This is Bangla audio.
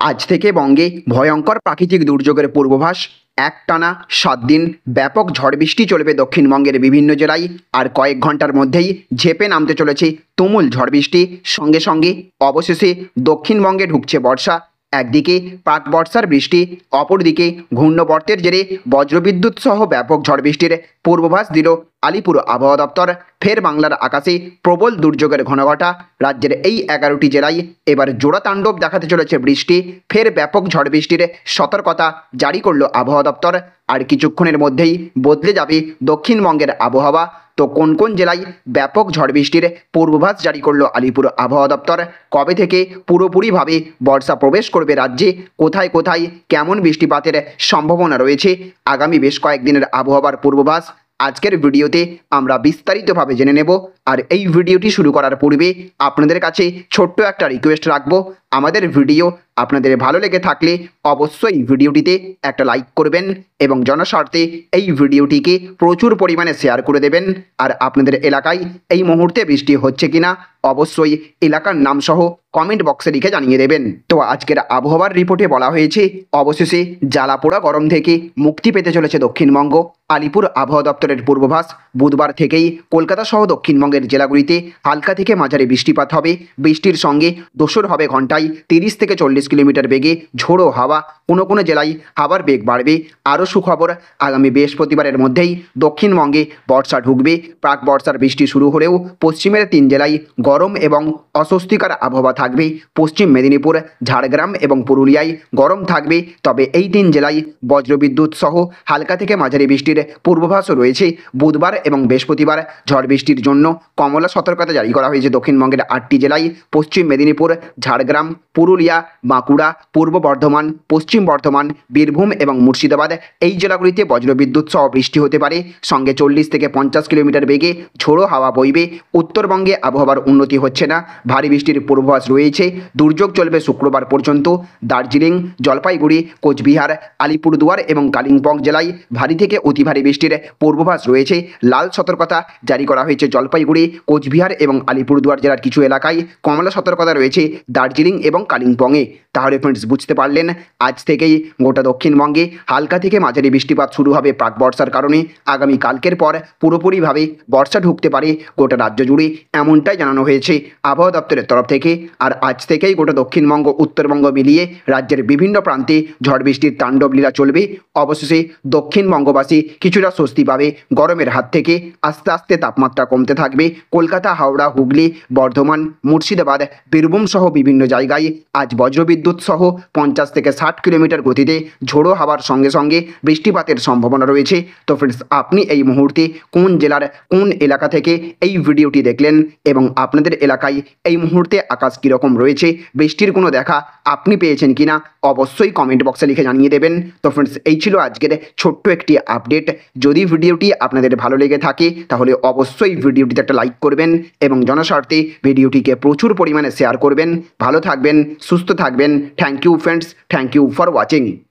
আজ থেকে বঙ্গে ভয়ঙ্কর প্রাকৃতিক দুর্যোগের পূর্বাভাস। একটানা 7 দিন ব্যাপক ঝড় বৃষ্টি চলবে দক্ষিণবঙ্গের বিভিন্ন জেলায়। আর কয়েক ঘন্টার মধ্যেই ঝেঁপে নামতে চলেছে তুমুল ঝড় বৃষ্টি। সঙ্গে সঙ্গে অবশেষে দক্ষিণবঙ্গে ঢুকছে বর্ষা। একদিকে প্রাক বর্ষার বৃষ্টি, অপরদিকে ঘূর্ণবর্তের জেরে বজ্রবিদ্যুৎ সহ ব্যাপক ঝড় বৃষ্টির পূর্বাভাস দিল আলিপুর আবহাওয়া দপ্তর। ফের বাংলার আকাশে প্রবল দুর্যোগের ঘনঘটা। রাজ্যের এই 11টি জেলায় এবার জোড়া তাণ্ডব দেখাতে চলেছে বৃষ্টি। ফের ব্যাপক ঝড় বৃষ্টির সতর্কতা জারি করল আবহাওয়া দপ্তর। আর কিছুক্ষণের মধ্যেই বদলে যাবে দক্ষিণবঙ্গের আবহাওয়া। তো কোন কোন জেলায় ব্যাপক ঝড় বৃষ্টির পূর্বাভাস জারি করল আলিপুর আবহাওয়া দপ্তর, কবে থেকে পুরোপুরিভাবে বর্ষা প্রবেশ করবে রাজ্যে, কোথায় কোথায় কেমন বৃষ্টিপাতের সম্ভাবনা রয়েছে, আগামী বেশ কয়েকদিনের আবহাওয়ার পূর্বাভাস আজকের ভিডিওতে আমরা বিস্তারিতভাবে জেনে নেব। আর এই ভিডিওটি শুরু করার পূর্বে আপনাদের কাছে ছোট্ট একটা রিকোয়েস্ট রাখবো, আমাদের ভিডিও আপনাদের ভালো লেগে থাকলে অবশ্যই ভিডিওটিতে একটা লাইক করবেন এবং জনস্বার্থে এই ভিডিওটিকে প্রচুর পরিমাণে শেয়ার করে দেবেন। আর আপনাদের এলাকায় এই মুহূর্তে বৃষ্টি হচ্ছে কিনা অবশ্যই এলাকার নাম সহ কমেন্ট বক্সে লিখে জানিয়ে দেবেন। তো আজকের আবহাওয়ার রিপোর্টে বলা হয়েছে, অবশেষে জ্বালাপোড়া গরম থেকে মুক্তি পেতে চলেছে দক্ষিণবঙ্গ। আলিপুর আবহাওয়া দপ্তরের পূর্বাভাস, বুধবার থেকেই কলকাতা সহ দক্ষিণবঙ্গের জেলাগুলিতে হালকা থেকে মাঝারি বৃষ্টিপাত হবে। বৃষ্টির সঙ্গে দোসর হবে ঘন্টায় 30 থেকে 40 কিলোমিটার বেগে ঝোড়ো হাওয়া। কোনো কোনো জেলায় হাওয়ার বেগ বাড়বে। আরও সুখবর, আগামী বৃহস্পতিবারের মধ্যেই দক্ষিণবঙ্গে বর্ষা ঢুকবে। প্রাক বর্ষার বৃষ্টি শুরু হলেও পশ্চিমের 3 জেলায় গরম এবং অস্বস্তিকর আবহাওয়া থাকবে। পশ্চিম মেদিনীপুর, ঝাড়গ্রাম এবং পুরুলিয়ায় গরম থাকবে। তবে এই 3 জেলায় বজ্রবিদ্যুৎ সহ হালকা থেকে মাঝারি বৃষ্টির পূর্বাভাসও রয়েছে। বুধবার এবং বৃহস্পতিবার ঝড় বৃষ্টির জন্য কমলা সতর্কতা জারি করা হয়েছে দক্ষিণবঙ্গের 8টি জেলায়। পশ্চিম মেদিনীপুর, ঝাড়গ্রাম, পুরুলিয়া, বাঁকুড়া, পূর্ব বর্ধমান, পশ্চিম বর্ধমান, বীরভূম এবং মুর্শিদাবাদ এই জেলাগুলিতে বজ্রবিদ্যুৎ সহ বৃষ্টি হতে পারে। সঙ্গে 40 থেকে 50 কিলোমিটার বেগে ঝোড়ো হাওয়া বইবে। উত্তরবঙ্গে আবহাওয়ার উন্নতি হচ্ছে না, ভারী বৃষ্টির পূর্বাভাস রয়েছে। দুর্যোগ চলবে শুক্রবার পর্যন্ত। দার্জিলিং, জলপাইগুড়ি, কোচবিহার, আলিপুরদুয়ার এবং কালিম্পং জেলায় ভারী থেকে অতি ভারী বৃষ্টির পূর্বাভাস রয়েছে। লাল সতর্কতা জারি করা হয়েছে জলপাইগুড়ি, কোচবিহার এবং আলিপুরদুয়ার জেলার কিছু এলাকায়। কমলা সতর্কতা রয়েছে দার্জিলিং এবং কালিম্পংয়ে। তাহলে ফ্রেন্ডস, বুঝতে পারলেন, আজ থেকেই গোটা দক্ষিণবঙ্গে হালকা থেকে মাঝারি বৃষ্টিপাত শুরু হবে প্রাক বর্ষার কারণে। আগামী কালকের পর পুরোপুরিভাবে বর্ষা ঢুকতে পারে গোটা রাজ্য জুড়ে, এমনটাই জানানো হয়েছে আবহাওয়া দপ্তরের তরফ থেকে। আর আজ থেকেই গোটা দক্ষিণবঙ্গ উত্তরবঙ্গ মিলিয়ে রাজ্যের বিভিন্ন প্রান্তে ঝড় বৃষ্টির তাণ্ডব লীলা চলবে। অবশেষে দক্ষিণবঙ্গবাসী কিছুটা স্বস্তি পাবে গরমের হাত থেকে। আস্তে আস্তে তাপমাত্রা কমতে থাকবে। কলকাতা, হাওড়া, হুগলি, বর্ধমান, মুর্শিদাবাদ, বীরভূম সহ বিভিন্ন জায়গায় আজ বজ্রবিদ্যুৎ সহ 50 থেকে 60 কিলোমিটার গতিতে ঝোড়ো হাওয়ার সঙ্গে সঙ্গে বৃষ্টিপাতের সম্ভাবনা রয়েছে। তো ফ্রেন্ডস, আপনি এই মুহূর্তে কোন জেলার কোন এলাকা থেকে এই ভিডিওটি দেখলেন এবং আপনাদের এলাকায় এই মুহূর্তে আকাশ কীরকম রয়েছে, বৃষ্টির কোনো দেখা আপনি পেয়েছেন কিনা অবশ্যই কমেন্ট বক্সে লিখে জানিয়ে দেবেন। তো ফ্রেন্ডস, এই ছিল আজকের ছোট্ট একটি আপডেট। যদি ভিডিওটি আপনাদের ভালো লেগে থাকে তাহলে অবশ্যই ভিডিওটিতে একটা লাইক করবেন এবং জনস্বার্থে ভিডিওটিকে প্রচুর পরিমাণে শেয়ার করবেন। ভালো থাকবেন, সুস্থ থাকবেন। Thank you friends, thank you for watching.